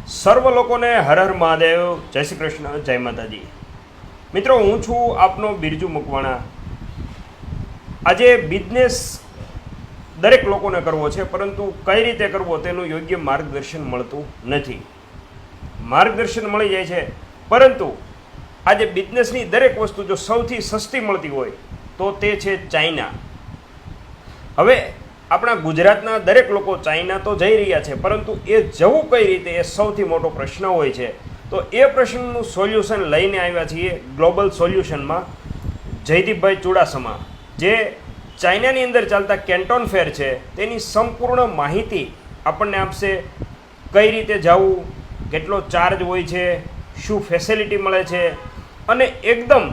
સર્વ લોકોને હર હર મહાદેવ, જય શ્રી કૃષ્ણ, જય માતાજી. મિત્રો, હું છું આપનો બિરજુ મકવાણા. આજે બિઝનેસ દરેક લોકોને કરવો છે, પરંતુ કઈ રીતે કરવો તેનું યોગ્ય માર્ગદર્શન મળતું નથી. માર્ગદર્શન મળી જાય છે, પરંતુ આજે બિઝનેસની દરેક વસ્તુ જો સૌથી સસ્તી મળતી હોય તો તે છે ચાઇના. હવે આપણા ગુજરાતના દરેક લોકો ચાઇના તો જઈ રહ્યા છે, પરંતુ એ જવું કઈ રીતે એ સૌથી મોટો પ્રશ્ન હોય છે. તો એ પ્રશ્નનું સોલ્યુશન લઈને આવ્યા છીએ ગ્લોબલ સોલ્યુશનમાં જયદીપભાઈ ચુડાસમા, જે ચાઇનાની અંદર ચાલતા કેન્ટોન ફેર છે તેની સંપૂર્ણ માહિતી આપણને આપશે. કઈ રીતે જવું, કેટલો ચાર્જ હોય છે, શું ફેસિલિટી મળે છે, અને એકદમ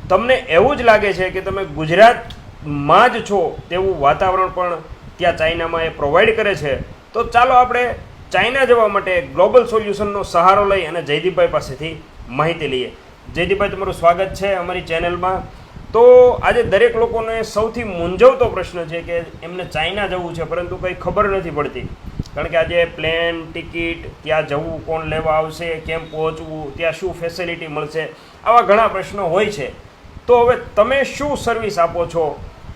તમને એવું જ લાગે છે કે તમે ગુજરાતમાં જ છો તેવું વાતાવરણ પણ ત્યાં ચાઇનામાં એ પ્રોવાઈડ કરે છે. તો ચાલો આપણે ચાઇના જવા માટે ગ્લોબલ સોલ્યુશનનો સહારો લઈ અને જયદીપભાઈ પાસેથી માહિતી લઈએ. જયદીપભાઈ, તમારું સ્વાગત છે અમારી ચેનલમાં. તો આજે દરેક લોકોને સૌથી મૂંઝવતો પ્રશ્ન છે કે એમને ચાઇના જવું છે, પરંતુ કંઈ ખબર નથી પડતી. કારણ કે આજે પ્લેન ટિકિટ, ત્યાં જવું, કોણ લેવા આવશે, કેમ પહોંચવું, ત્યાં શું ફેસિલિટી મળશે, આવા ઘણા પ્રશ્નો હોય છે. તો હવે તમે શું સર્વિસ આપો છો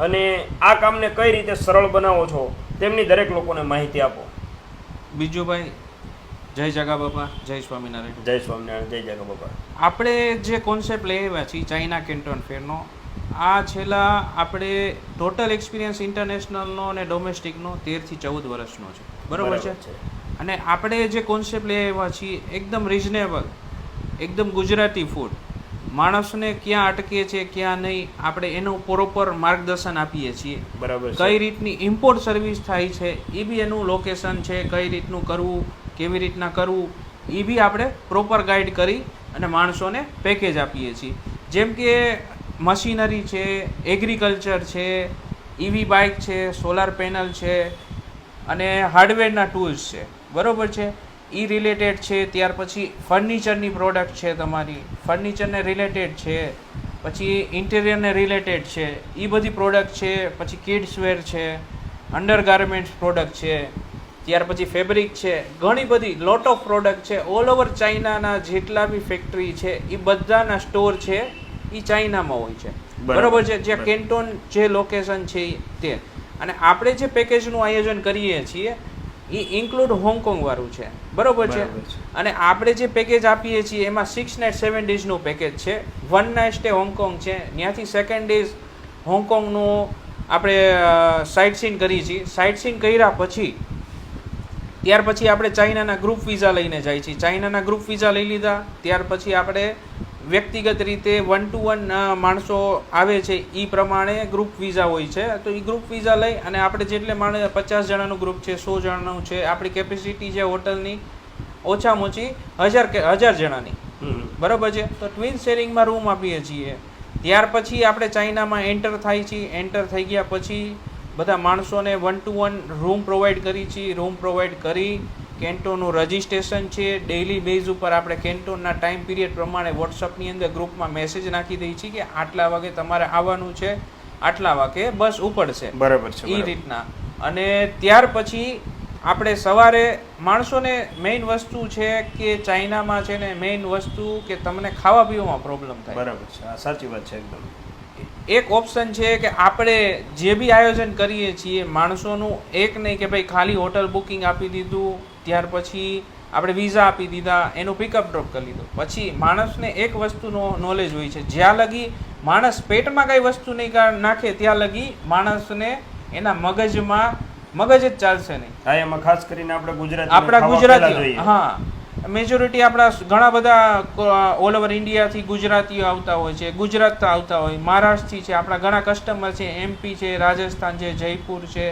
અને આ કામને કઈ રીતે સરળ બનાવો છો, તેમની દરેક લોકોને માહિતી આપો. બીજુભાઈ, જય જગા બાપા, જય સ્વામિનારાયણ. જય સ્વામિનારાયણ, જય જગા બાપા. આપણે જે કોન્સેપ્ટ લઈ આવ્યા છીએ ચાઇના કેન્ટોન ફેરનો, આ છેલ્લા આપણે ટોટલ એક્સપિરિયન્સ ઇન્ટરનેશનલનો અને ડોમેસ્ટિકનો 13 થી 14 વર્ષનો છે, બરાબર છે. અને આપણે જે કોન્સેપ્ટ લઈ આવ્યા છીએ એકદમ રિઝનેબલ, એકદમ ગુજરાતી ફૂડ, માણસને ક્યાં અટકે છે ક્યાં નહીં, આપણે એનું પ્રોપર માર્ગદર્શન આપીએ છીએ. બરાબર. કઈ રીતની ઇમ્પોર્ટ સર્વિસ થાય છે એ બી એનું લોકેશન છે, કઈ રીતનું કરવું, કેવી રીતના કરવું, એ બી આપણે પ્રોપર ગાઈડ કરી અને માણસોને પેકેજ આપીએ છીએ. જેમ કે મશીનરી છે, એગ્રીકલ્ચર છે, ઈવી બાઇક છે, સોલાર પેનલ છે અને હાર્ડવેરના ટૂલ્સ છે, બરાબર છે, એ રિલેટેડ છે. ત્યાર પછી ફર્નિચરની પ્રોડક્ટ છે, તમારી ફર્નિચરને રિલેટેડ છે, પછી ઇન્ટિરિયરને રિલેટેડ છે, એ બધી પ્રોડક્ટ છે. પછી કિડ્સ વેર છે, અંડર ગાર્મેન્ટ્સ પ્રોડક્ટ છે, ત્યાર પછી ફેબ્રિક છે, ઘણી બધી લોટ ઓફ પ્રોડક્ટ છે. ઓલ ઓવર ચાઇનાના જેટલા બી ફેક્ટરી છે એ બધાના સ્ટોર છે એ ચાઇનામાં હોય છે, બરાબર છે. જ્યાં કેન્ટોન જે લોકેશન છે તે. અને આપણે જે પેકેજનું આયોજન કરીએ છીએ એ ઇન્ક્લુડ હોંગકોંગ વાળું છે, બરાબર છે. અને આપણે જે પેકેજ આપીએ છીએ એમાં 6 નાઇટ 7 ડેઝનું પેકેજ છે. 1 નાઇટ સ્ટે હોંગકોંગ છે, ત્યાંથી 2nd ડેઝ હોંગકોંગનું આપણે સાઇટ સીન કરીએ છીએ. સાઇટ સીન કર્યા પછી ત્યાર પછી આપણે ચાઇનાના ગ્રુપ વિઝા લઈને જઈએ છીએ. ચાઇનાના ગ્રુપ વિઝા લઈ લીધા ત્યાર પછી આપણે વ્યક્તિગત રીતે 1 to 1 માણસો આવે છે એ પ્રમાણે ગ્રુપ વિઝા હોય છે. તો એ ગ્રુપ વિઝા લઈ અને આપણે જેટલે માણસ 50 જણાનું ગ્રુપ છે, 100 જણાનું છે, આપણી કેપેસિટી છે હોટલની ઓછામાં ઓછી 1000 જણાની, બરાબર છે. તો ટ્વિન શેરિંગમાં રૂમ આપીએ છીએ. ત્યાર પછી આપણે ચાઇનામાં એન્ટર થાય છીએ. એન્ટર થઈ ગયા પછી બધા માણસોને 1 to 1 રૂમ પ્રોવાઈડ કરી છીએ. રૂમ પ્રોવાઈડ કરી કેન્ટોનનું રજિસ્ટ્રેશન છે. ડેઇલી બેઝ ઉપર આપણે કેન્ટોનના ટાઈમ પીરિયડ પ્રમાણે વોટ્સઅપની અંદર ગ્રુપમાં મેસેજ નાખી દઈએ છીએ કે આટલા વાગે તમારે આવવાનું છે, આટલા વાગે બસ ઉપડશે, બરાબર છે. એ રીતના. અને ત્યાર પછી આપણે સવારે માણસોને મેઇન વસ્તુ છે કે ચાઇનામાં છે ને મેઇન વસ્તુ કે તમને ખાવા પીવામાં પ્રોબ્લેમ થાય, બરાબર છે. આ સાચી વાત છે એકદમ. એક ઓપ્શન છે કે આપણે જે બી આયોજન કરીએ છીએ માણસોનું એક નહીં કે ભાઈ ખાલી હોટલ બુકિંગ આપી દીધું, ત્યાર પછી આપણે વિઝા આપી દીધા, એનું પિકઅપ ડ્રોપ કરી લીધું. પછી માણસને એક વસ્તુનો નોલેજ હોય છે, જ્યાં લગી માણસ પેટમાં કઈ વસ્તુ નહીં નાખે ત્યાં લગી માણસને એના મગજમાં મગજ જ ચાલશે નહીં. હા, એમાં ખાસ કરીને આપણા ગુજરાતી, હા, મેજોરિટી આપણા ઘણા બધા ઓલ ઓવર ઇન્ડિયાથી ગુજરાતીઓ આવતા હોય છે, ગુજરાત આવતા હોય, મહારાષ્ટ્રથી છે, આપણા ઘણા કસ્ટમર છે, MP છે, રાજસ્થાન છે, જયપુર છે,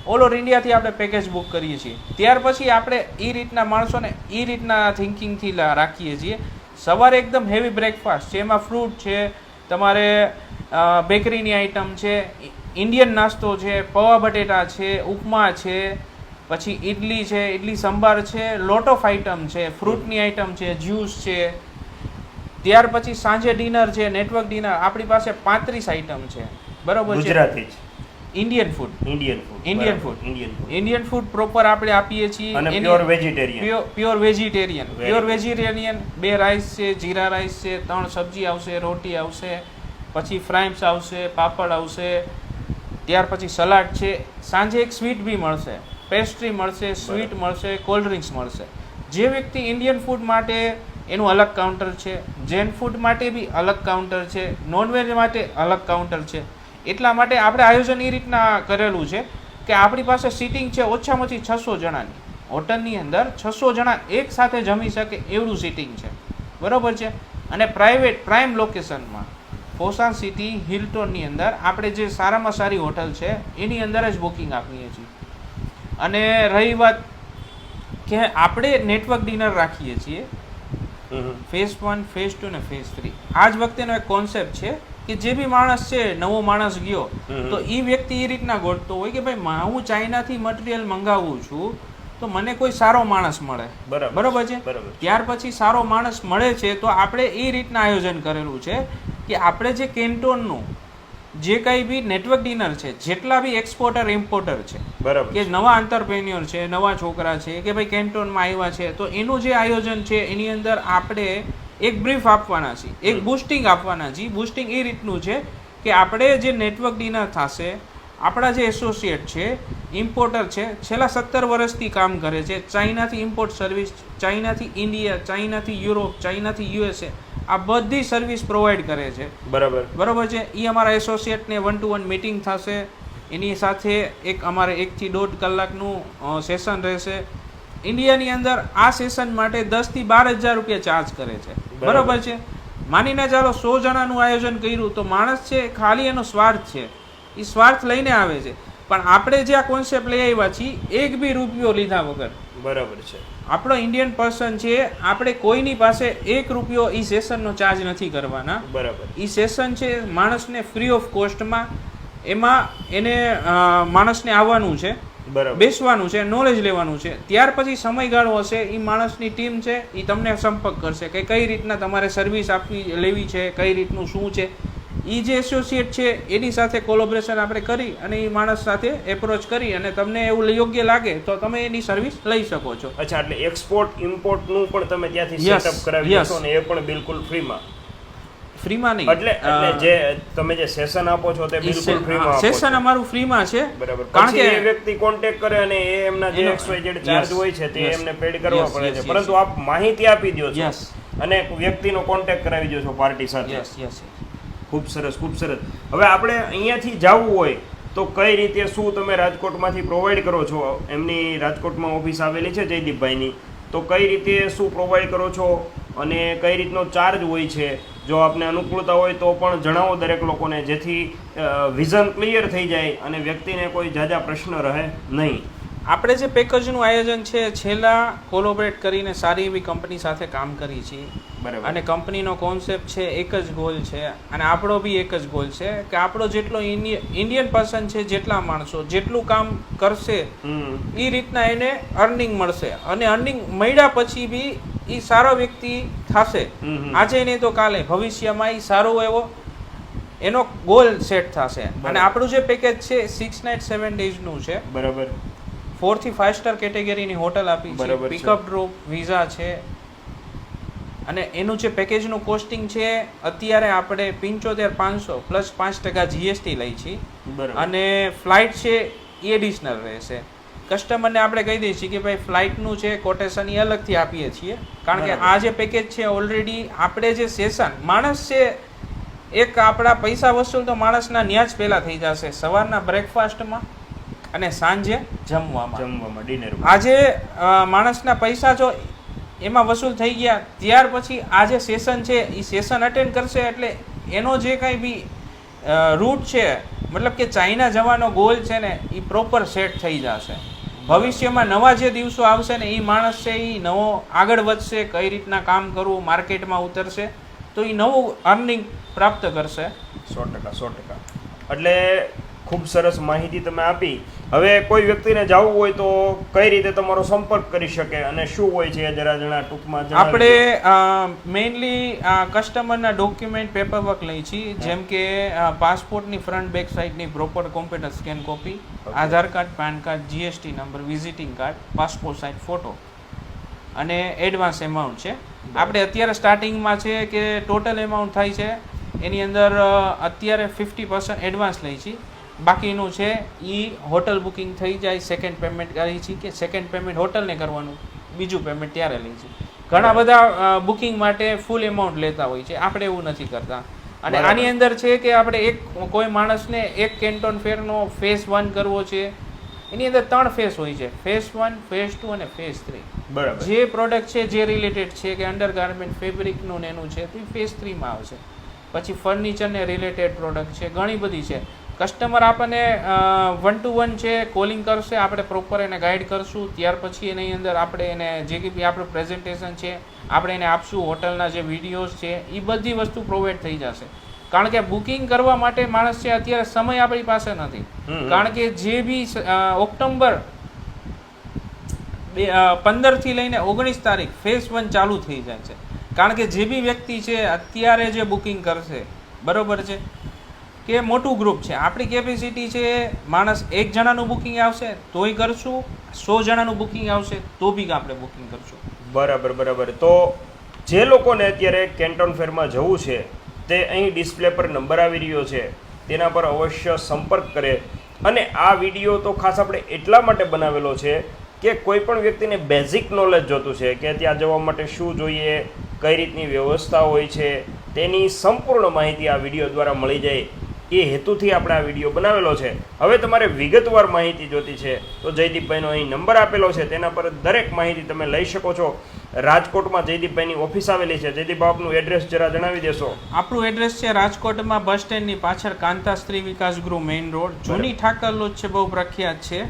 ઓલ ઓવર ઇન્ડિયાથી આપણે પેકેજ બુક કરીએ છીએ. ત્યાર પછી આપણે એ રીતના માણસોને એ રીતના થિંકિંગથી રાખીએ છીએ. સવારે એકદમ હેવી બ્રેકફાસ્ટ છે, એમાં ફ્રૂટ છે, તમારે બેકરીની આઈટમ છે, ઇન્ડિયન નાસ્તો છે, પૌવા બટેટા છે, ઉપમા છે, પછી ઇડલી છે, ઇડલી સંભાર છે, લોટ ઓફ આઈટમ છે, ફ્રૂટની આઈટમ છે, જ્યુસ છે. ત્યાર પછી સાંજે ડિનર છે, નેટવર્ક ડિનર. આપણી પાસે 35 આઈટમ છે, બરાબર છે. Gujarati Indian food. Indian food. Indian food. Indian food proper આપણે આપીએ છીએ. અને pure vegetarian. Pure vegetarian. Pure vegetarian 2 rice છે, જીરા રાઈસ છે, 3 સબ્જી આવશે, રોટી આવશે, પછી ફ્રાઈમ્સ આવશે, પાપડ આવશે, ત્યાર પછી સલાડ છે. સાંજે એક સ્વીટ બી મળશે, પેસ્ટ્રી મળશે, સ્વીટ મળશે, કોલ્ડ ડ્રિંક્સ મળશે. જે વ્યક્તિ ઇન્ડિયન ફૂડ માટે એનું અલગ કાઉન્ટર છે, જૈન ફૂડ માટે બી અલગ કાઉન્ટર છે, નોનવેજ માટે અલગ કાઉન્ટર છે. એટલા માટે આપણે આયોજન એ રીતના કરેલું છે કે આપણી પાસે સીટિંગ છે ઓછામાં ઓછી 600 જણાની. હોટલની અંદર 600 જણા એક સાથે જમી શકે એવું સીટિંગ છે, બરાબર છે. અને પ્રાઇમ લોકેશનમાં પોસાણ સિટી હિલ્ટોનની અંદર આપણે જે સારામાં સારી હોટલ છે એની અંદર જ બુકિંગ આપીએ છીએ. અને રહી વાત કે આપણે નેટવર્ક ડિનર રાખીએ છીએ, ફેઝ 1, ફેઝ 2 ને ફેઝ 3. આ જ વખતેનો એક કોન્સેપ્ટ છે કે જે બી માણસ છે, નવો માણસ ગયો તો એ વ્યક્તિ એ રીતના ગોતતો હોય કે ભાઈ હું ચાઇનાથી મટીરિયલ મંગાવું છું તો મને કોઈ સારો માણસ મળે, બરોબર છે. ત્યાર પછી સારો માણસ મળે છે તો આપણે એ રીતના આયોજન કરેલું છે કે આપણે જે કેન્ટોનનું જે કંઈ બી નેટવર્ક ડિનર છે, જેટલા બી એક્સપોર્ટર ઇમ્પોર્ટર છે, બરાબર, કે નવા આંતરપ્રેન્યોર છે, નવા છોકરા છે કે ભાઈ કેન્ટોનમાં આવ્યા છે, તો એનું જે આયોજન છે એની અંદર આપણે એક બ્રીફ આપવાના છીએ, એક બુસ્ટિંગ આપવાના છીએ. બુસ્ટિંગ એ રીતનું છે કે આપણે જે નેટવર્ક ડિનર થશે, આપણા જે એસોસિએટ છે, ઇમ્પોર્ટર છે, છેલ્લા 17 વર્ષથી કામ કરે છે, ચાઇનાથી ઇમ્પોર્ટ સર્વિસ, ચાઇનાથી ઇન્ડિયા, ચાઇનાથી યુરોપ, ચાઇનાથી યુએસએ, આ બધી સર્વિસ પ્રોવાઈડ કરે છે, બરાબર છે. એ અમારા એસોસિએટને 1-to-1 મીટિંગ થશે, એની સાથે એક અમારે 1 થી 1.5 કલાકનું સેશન રહેશે. ઇન્ડિયાની અંદર આ સેશન માટે 10 થી 12,000 રૂપિયા ચાર્જ કરે છે, બરાબર છે. માનીને ચાલો 100 જણાનું આયોજન કર્યું તો માણસ છે ખાલી એનો સ્વાર્થ છે, એ સ્વાર્થ લઈને આવે છે. પણ આપણે જે આ કોન્સેપ્ટ લઈ આવ્યા છીએ, એક બી રૂપિયો લીધા વગર, બરાબર છે, આપણો ઇન્ડિયન પર્સન છે, આપણે કોઈની પાસે 1 રૂપિયો એ સેશનનો ચાર્જ નથી કરવાના, બરાબર. એ સેશન છે માણસને ફ્રી ઓફ કોસ્ટમાં, એમાં એને માણસને આવવાનું છે, બેસવાનું છે, નોલેજ લેવાનું છે. ત્યાર પછી સમયગાળો હશે, એ માણસની ટીમ છે, એ તમને સંપર્ક કરશે કે કઈ રીતના તમારે સર્વિસ આપવી લેવી છે, કઈ રીતનું શું છે. એ જે એસોસિએટ છે એની સાથે કોલોબરેશન આપણે કરી અને એ માણસ સાથે એપ્રોચ કરી અને તમને એવું યોગ્ય લાગે તો તમે એની સર્વિસ લઈ શકો છો. અચ્છા, એટલે એક્સપોર્ટ ઇમ્પોર્ટનું પણ તમે ત્યાંથી સેટઅપ કરાવી શકો ને એ પણ બિલકુલ ફ્રીમાં નહીં. એટલે જે તમે જે સેશન આપો છો તે બિલકુલ ફ્રીમાં આપો છો. સેશન અમારું ફ્રીમાં છે, બરાબર. કારણ કે એ વ્યક્તિ કોન્ટેક્ટ કરે અને એ એમના જે XYZ ચાર્જ હોય છે તે એમને પેડ કરવા પડે છે, પરંતુ આપ માહિતી આપી દો છો અને વ્યક્તિનો કોન્ટેક્ટ કરાવી દો છો પાર્ટી સાથે. ખૂબ સરસ, ખૂબ સરસ. હવે આપણે અહીંયાથી જવું હોય તો કઈ રીતે, શું તમે રાજકોટમાંથી પ્રોવાઈડ કરો છો? એમની રાજકોટમાં ઓફિસ આવેલી છે જયદીપભાઈની, તો કઈ રીતે શું પ્રોવાઈડ કરો છો અને કઈ રીતનો ચાર્જ હોય છે? જો આપને અનુકૂળતા હોય તો પણ જણાવો દરેક લોકોને, જેથી વિઝન ક્લિયર થઈ જાય અને વ્યક્તિને કોઈ જાજા પ્રશ્ન રહે નહીં. આપણે જે પેકેજનું આયોજન છે, છેલ્લા કોલોબરેટ કરીને સારી એવી કંપની સાથે કામ કરી છીએ, બરાબર. અને કંપનીનો કોન્સેપ્ટ છે, એક જ ગોલ છે અને આપણો બી એક જ ગોલ છે કે આપણો જેટલો ઇન્ડિયન પર્સન છે, જેટલા માણસો જેટલું કામ કરશે એ રીતના એને અર્નિંગ મળશે, અને અર્નિંગ મળ્યા પછી બી એ સારો વ્યક્તિ થશે, આજે નહીં તો કાલે ભવિષ્યમાં એ સારો એવો એનો ગોલ સેટ થશે. અને આપણું જે પેકેજ છે 6 નાઇટ 7 ડેઝનું છે, બરાબર. 4 થી 5 સ્ટાર કેટેગરીની હોટલ આપી છે, પિકઅપ ડ્રોપ વિઝા છે, અને એનું જે પેકેજનું કોસ્ટિંગ છે અત્યારે આપણે 75,500 પ્લસ 5% GST લઈ છીએ, અને ફ્લાઇટ છે એ એડિશનલ રહેશે. કસ્ટમરને આપણે કહી દઈએ છીએ કે ભાઈ ફ્લાઇટનું છે કોટેશન એ અલગથી આપીએ છીએ, કારણ કે આ જે પેકેજ છે ઓલરેડી આપણે જે સેશન માણસ છે, એક આપણા પૈસા વસૂલ તો માણસના ન્યા જ પહેલાં થઈ જશે, સવારના બ્રેકફાસ્ટમાં અને સાંજે જમવામાં ડિનરમાં. આજે માણસના પૈસા જો એમાં વસૂલ થઈ ગયા, ત્યાર પછી આ જે સેશન છે એ સેશન અટેન્ડ કરશે એટલે એનો જે કાંઈ બી રૂટ છે, મતલબ કે ચાઇના જવાનો ગોલ છે ને એ પ્રોપર સેટ થઈ જશે. ભવિષ્યમાં નવા જે દિવસો આવશે ને એ માણસ છે એ નવો આગળ વધશે, કઈ રીતના કામ કરવું, માર્કેટમાં ઉતરશે તો એ નવું અર્નિંગ પ્રાપ્ત કરશે. 100%. એટલે ખૂબ સરસ માહિતી તમે આપી. હવે કોઈ વ્યક્તિને જવું હોય તો કઈ રીતે તમારો સંપર્ક કરી શકે અને શું હોય છે એ જરા ટૂંકમાં જણાવી આપણે મેઇનલી કસ્ટમરના ડોક્યુમેન્ટ પેપર વર્ક લઈએ છીએ, જેમ કે પાસપોર્ટની ફ્રન્ટ બેક સાઇડની proper computer scan copy, Aadhaar card, pan card, GST number, visiting card, passport size photo અને એડવાન્સ એમાઉન્ટ છે. આપણે અત્યારે સ્ટાર્ટિંગમાં છે કે ટોટલ એમાઉન્ટ થાય છે એની અંદર અત્યારે 50% એડવાન્સ લઈએ છીએ, બાકીનું છે એ હોટલ બુકિંગ થઈ જાય સેકન્ડ પેમેન્ટ કરીએ છીએ કે સેકન્ડ પેમેન્ટ હોટલને કરવાનું, બીજું પેમેન્ટ ત્યારે લઈએ છીએ. ઘણા બધા બુકિંગ માટે ફૂલ એમાઉન્ટ લેતા હોય છે, આપણે એવું નથી કરતા. અને આની અંદર છે કે આપણે કોઈ માણસને એક કેન્ટોન ફેરનો ફેઝ 1 કરવો છે, એની અંદર 3 ફેઝ હોય છે, ફેઝ 1, ફેઝ 2 અને ફેઝ 3. બરાબર. જે પ્રોડક્ટ છે જે રિલેટેડ છે કે અંડર ગાર્મેન્ટ ફેબ્રિકનું એનું છે તો એ ફેઝ 3 માં આવશે. પછી ફર્નિચરને રિલેટેડ પ્રોડક્ટ છે, ઘણી બધી છે. કસ્ટમર આપણને 1 to 1 છે કોલિંગ કરશે, આપણે પ્રોપર એને ગાઈડ કરશું, ત્યાર પછી એની અંદર આપણે એને જે બી આપણું પ્રેઝન્ટેશન છે આપણે એને આપશું, હોટલના જે વિડીયોઝ છે એ બધી વસ્તુ પ્રોવાઈડ થઈ જશે. કારણ કે બુકિંગ કરવા માટે માણસ છે અત્યારે સમય આપણી પાસે નથી. કારણ કે જે બી ઓક્ટોબર 15 થી લઈને 19 તારીખ ફેઝ 1 ચાલુ થઈ જાય છે. કારણ કે જે બી વ્યક્તિ છે અત્યારે જે બુકિંગ કરશે, બરોબર છે કે મોટું ગ્રુપ છે, આપણી કેપેસિટી છે માણસ 1 જણાનું બુકિંગ આવશે તોય કરશું, 100 જણાનું બુકિંગ આવશે તો બી આપણે બુકિંગ કરશું. બરાબર. તો જે લોકોને અત્યારે કેન્ટોન ફેરમાં જવું છે તે અહીં ડિસ્પ્લે પર નંબર આવી રહ્યો છે તેના પર અવશ્ય સંપર્ક કરે. અને આ વિડીયો તો ખાસ આપણે એટલા માટે બનાવેલો છે કે કોઈ પણ વ્યક્તિને બેઝિક નોલેજ જોતું છે કે ત્યાં જવા માટે શું જોઈએ, કઈ રીતની વ્યવસ્થા હોય છે, તેની સંપૂર્ણ માહિતી આ વિડીયો દ્વારા મળી જાય એ હેતુથી આપણે આ વિડીયો બનાવેલો છે. હવે તમારે વિગતવાર માહિતી જોતી છે તો જયદીપભાઈનો અહીં નંબર આપેલો છે, તેના પર દરેક માહિતી તમે લઈ શકો છો. રાજકોટમાં જયદીપભાઈની ઓફિસ આવેલી છે. જયદીપ આપનું એડ્રેસ જરા જણાવી દેશો. આપણું એડ્રેસ છે રાજકોટમાં બસ સ્ટેન્ડની પાછળ કાંતા સ્ત્રી વિકાસ ગૃહ મેઇન રોડ, જૂની ઠાકર લોજ છે, બહુ પ્રખ્યાત છે.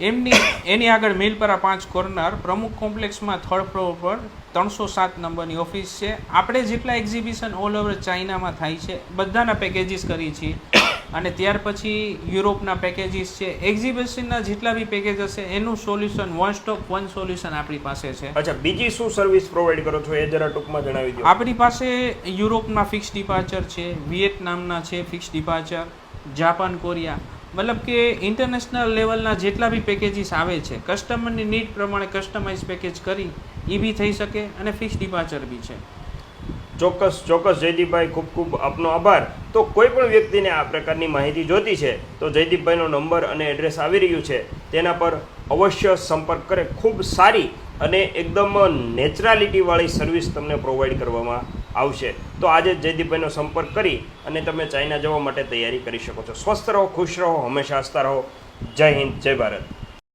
એની આગળ મિલપરા 5 કોર્નર પ્રમુખ કોમ્પ્લેક્સમાં 3rd ફ્લોર પર 307 નંબરની ઓફિસ છે. આપણે જેટલા એક્ઝિબિશન ઓલ ઓવર ચાઇનામાં થાય છે બધાના પેકેજીસ કરીએ છીએ અને ત્યાર પછી યુરોપના પેકેજીસ છે. એક્ઝિબિશનના જેટલા બી પેકેજ હશે એનું solution one stop one solution આપણી પાસે છે. અચ્છા, બીજી શું સર્વિસ પ્રોવાઈડ કરો છો એ જરા ટૂંકમાં જણાવી દો. આપણી પાસે યુરોપના ફિક્સ ડિપાર્ચર છે, વિયેતનામના છે ફિક્સ ડિપાર્ચર, જાપાન, કોરિયા, મતલબ કે ઇન્ટરનેશનલ લેવલના જેટલા બી પેકેજીસ આવે છે કસ્ટમરની નીડ પ્રમાણે કસ્ટમાઇઝ પેકેજ કરી એ બી થઈ શકે અને ફિક્સ ડિપાર્ચર બી છે. ચોક્કસ જયદીપભાઈ, ખૂબ ખૂબ આપનો આભાર. તો કોઈ પણ વ્યક્તિને આ પ્રકારની માહિતી જોતી છે તો જયદીપભાઈનો નંબર અને એડ્રેસ આવી રહ્યું છે તેના પર અવશ્ય સંપર્ક કરે. ખૂબ સારી અને એકદમ નેચરાલિટીવાળી સર્વિસ તમને પ્રોવાઈડ કરવામાં આવશે. તો આજે જ જયદીપભાઈનો સંપર્ક કરી અને તમે ચાઇના જવા માટે તૈયારી કરી શકો છો. સ્વસ્થ રહો, ખુશ રહો, હંમેશા હસતા રહો. જય હિન્દ, જય ભારત.